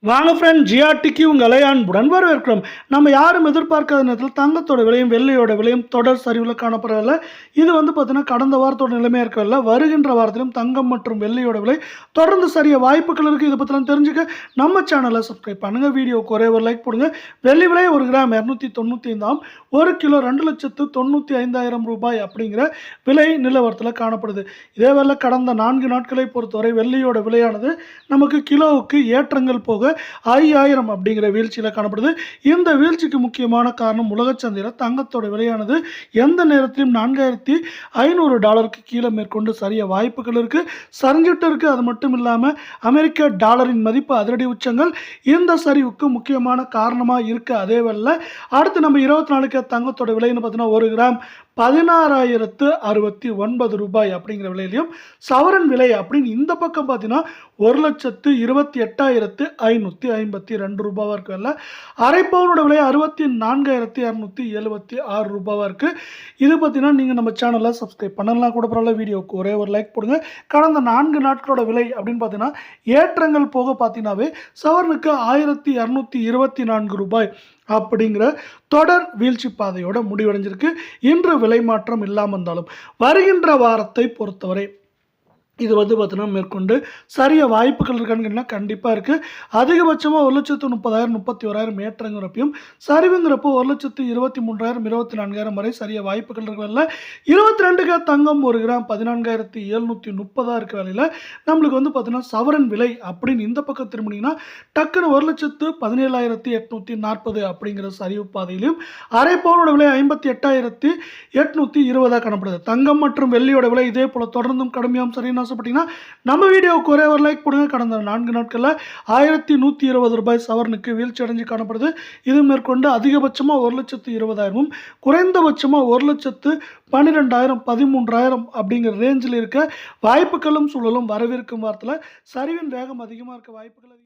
வாங்க ஃப்ரெண்ட், ஜிஆர்டிக்கு உங்களை அன்புடன் வரவேற்கிறோம். நம்ம யாரும் எதிர்பார்க்காத நேரத்தில் தங்கத்தோட விலையும் வெள்ளியோட விலையும் தொடர் சரிவில் காணப்படவில்லை. இது பார்த்தீங்கன்னா கடந்த வாரத்தோட நிலைமையாக இருக்கவில்லை. வருகின்ற வாரத்திலும் தங்கம் மற்றும் வெள்ளியோட விலை தொடர்ந்து சரிய வாய்ப்புகள் இருக்குது. இதை பற்றிலாம் தெரிஞ்சுக்க நம்ம சேனலை சப்ஸ்கிரைப் பண்ணுங்கள். வீடியோக்கு ஒரே ஒரு லைக் போடுங்க. வெள்ளி விலை 1 கிராம் 295 ஆம், 1 கிலோ 2,95,000 ரூபாய் அப்படிங்கிற விலை நிலவரத்தில் காணப்படுது. இதே வேளை கடந்த 4 நாட்களை பொறுத்தவரை வெள்ளியோட விலையானது நமக்கு கிலோவுக்கு ஏற்றங்கள் போக 5000 அப்படிங்கிற வீழ்ச்சியில் காணப்படுது. இந்த வீழ்ச்சிக்கு முக்கியமான காரணம் உலக சந்தையில் தங்கத்தோட விலையானது எந்த நேரத்திலும் $4,500 கீழே மேற்கொண்டு சரிய வாய்ப்புகள் இருக்கு, சரிஞ்சிட்டு இருக்கு. அது மட்டும் இல்லாமல் அமெரிக்க டாலரின் மதிப்பு அதிரடி உச்சங்கள் இந்த சரிவுக்கு முக்கியமான காரணமாக இருக்கு. அதே வேளை அடுத்து நம்ம 24 தங்கத்தோட விலைன்னு பார்த்தீங்கன்னா 1 கிராம் 16,069 ரூபாய் அப்படிங்கிற விலையிலையும், சவரன் விலை அப்படின்னு இந்த பக்கம் பார்த்தீங்கன்னா 1,28,552 ரூபாவாக இருக்குல்ல. அரை பவுனோட விலை 64,276 ரூபாவாக இருக்குது. இது பார்த்தீங்கன்னா நீங்கள் நம்ம சேனலில் சப்ஸ்கிரைப் பண்ணலாம் கூட பரவாயில்ல. வீடியோவுக்கு ஒரே ஒரு லைக் போடுங்க. கடந்த 4 நாட்களோட விலை அப்படின்னு பார்த்தீங்கன்னா ஏற்றங்கள் போக பார்த்தீங்கன்னாவே சவரனுக்கு 1,224 ரூபாய் அப்படிங்கிற தொடர் வீழ்ச்சி பாதையோட முடிவடைஞ்சிருக்கு. இன்று விலை மாற்றம் இல்லாமல் இருந்தாலும் வருகின்ற வாரத்தை பொறுத்தவரை இது பார்த்தீங்கன்னா மேற்கொண்டு சரிய வாய்ப்புகள் இருக்கான்னு கேட்டால் கண்டிப்பாக இருக்குது. அதிகபட்சமாக 1,30,000 31,000 ஏற்றங்கிறப்பையும் சரிவுங்கிறப்போ 1,23,000 24,000 வரை சரிய வாய்ப்புகள் இருக்கிறதில்ல. 22 தங்கம் 1 கிராம் 14,730 இருக்க வேலையில் நம்மளுக்கு பார்த்தீங்கன்னா சவரன் விலை அப்படின்னு இந்த பக்கம் திரும்பினீங்கன்னா டக்குன்னு 1,17,840 அப்படிங்கிற சரிவு பாதையிலும், அரை பவுனோட விலை 58,820 காணப்படுது. தங்கம் மற்றும் வெள்ளியோட விலை இதே போல் தொடர்ந்தும் கடுமையாக சரியான ஆசைப்பட்டீங்கன்னா நம்ம வீடியோவுக்கு ஒரே ஒரு லைக் போடுங்க. கடந்த 4 நாட்களில் 1,120 ரூபாய் சவரனுக்கு வீழ்ச்சி அடைஞ்சு காணப்படுது. இது மேற்கொண்டு அதிகபட்சமாக 1,20,000 குறைந்தபட்சமாக 1,12,000 13,000 அப்படிங்கிற ரேஞ்சில் இருக்க வாய்ப்புகளும் சூழலும் வரவிருக்கும் வாரத்தில் சரிவின் வேகம் அதிகமாக இருக்க வாய்ப்புகள் அதிகம்.